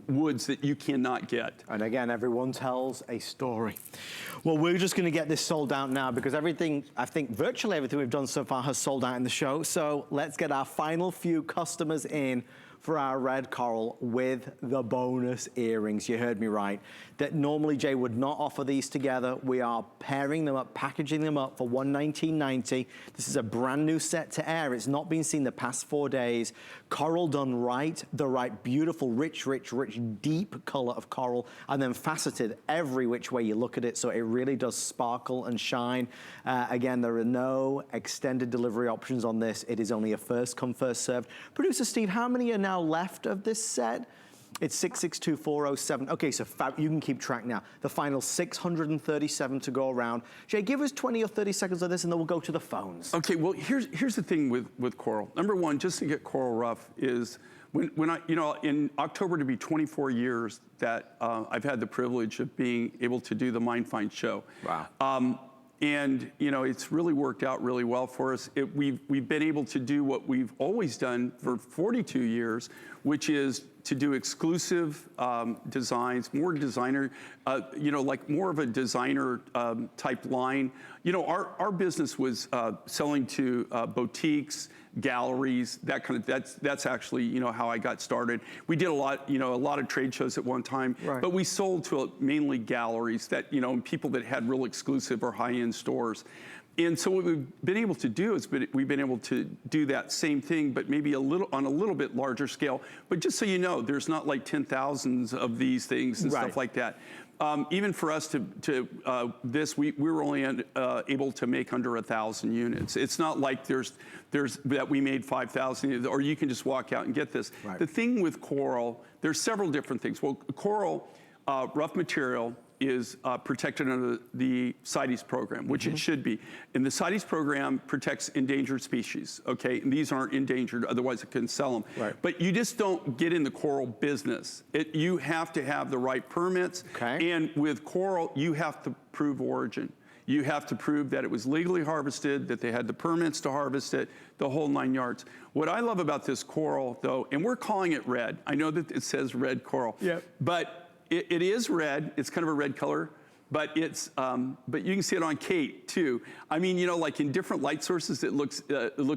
woods that you cannot get. And again, everyone tells a story. Well, we're just gonna get this sold out now because everything, I think virtually everything we've done so far has sold out in the show. So let's get our final few customers in for our red coral with the bonus earrings. You heard me right. That normally Jay would not offer these together. We are pairing them up, packaging them up for $119.90. This is a brand new set to air. It's not been seen the past 4 days. Coral done right, the right beautiful, rich, deep color of coral, and then faceted every which way you look at it, so it really does sparkle and shine. Again, there are no extended delivery options on this. It is only a first come, first served. Producer Steve, how many are now left of this set? It's 662407. Okay, so you can keep track now. The final 637 to go around. Jay, give us 20 or 30 seconds of this and then we'll go to the phones. Okay, well, here's the thing with coral. Number one, just to get coral rough is, when I, you know, in October to be 24 years that I've had the privilege of being able to do the Mind Find show. Wow. And you know, it's really worked out really well for us. We've been able to do what we've always done for 42 years, which is to do exclusive designs, more designer, you know, like more of a designer type line. You know, our business was selling to boutiques, galleries, that kind of, that's actually, you know, how I got started. We did a lot, you know, a lot of trade shows at one time, but we sold to mainly galleries that, you know, people that had real exclusive or high-end stores. And so what we've been able to do is we've been able to do that same thing, but maybe on a little bit larger scale. But just so you know, there's not like 10,000s of these things and stuff like that. Even for us we were only able to make under 1,000 units. It's not like there's that we made 5,000, or you can just walk out and get this. The thing with coral, there's several different things. Well, coral, rough material, is protected under the CITES program, which it should be. And the CITES program protects endangered species, okay? And these aren't endangered, otherwise it couldn't sell them. But you just don't get in the coral business. You have to have the right permits. And with coral, you have to prove origin. You have to prove that it was legally harvested, that they had the permits to harvest it, the whole 9 yards. What I love about this coral, though, and we're calling it red. I know that it says red coral, but it is red. It's kind of a red color, but it's but you can see it on Kate too. I mean, you know, like in different light sources, it looks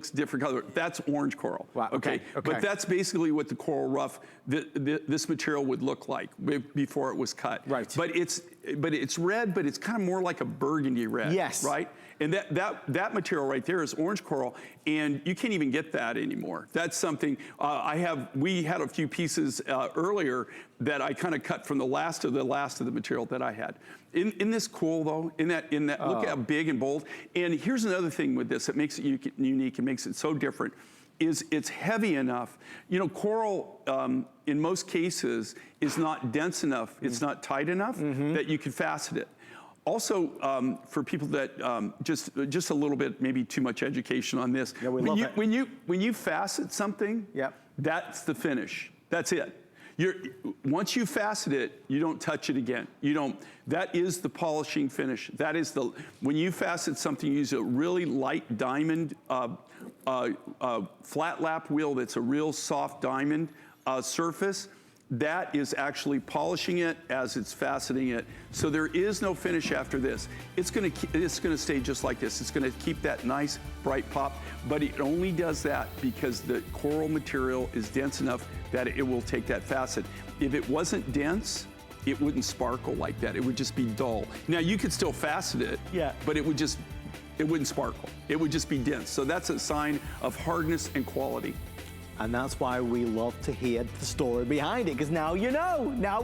different color. That's orange coral. Wow. Okay. But that's basically what the coral rough, this material would look like before it was cut. But it's red, but it's kind of more like a burgundy red. Yes. Right. And that material right there is orange coral, and you can't even get that anymore. That's something we had a few pieces earlier that I kind of cut from the last of the material that I had. In this cool though, in that look how big and bold. And here's another thing with this that makes it unique and makes it so different. Is it's heavy enough. You know, coral, in most cases, is not dense enough, it's not tight enough that you can facet it. Also, for people that, just a little bit, maybe too much education on this. Yeah, when you facet something, that's the finish. That's it. Once you facet it, you don't touch it again. That is the polishing finish. That is when you facet something, you use a really light diamond, flat lap wheel that's a real soft diamond surface. That is actually polishing it as it's faceting it. So there is no finish after this. It's gonna stay just like this. It's gonna keep that nice bright pop, but it only does that because the coral material is dense enough that it will take that facet. If it wasn't dense, it wouldn't sparkle like that. It would just be dull. Now you could still facet it, but it wouldn't sparkle. It would just be dense. So that's a sign of hardness and quality. And that's why we love to hear the story behind it, because now you know. Now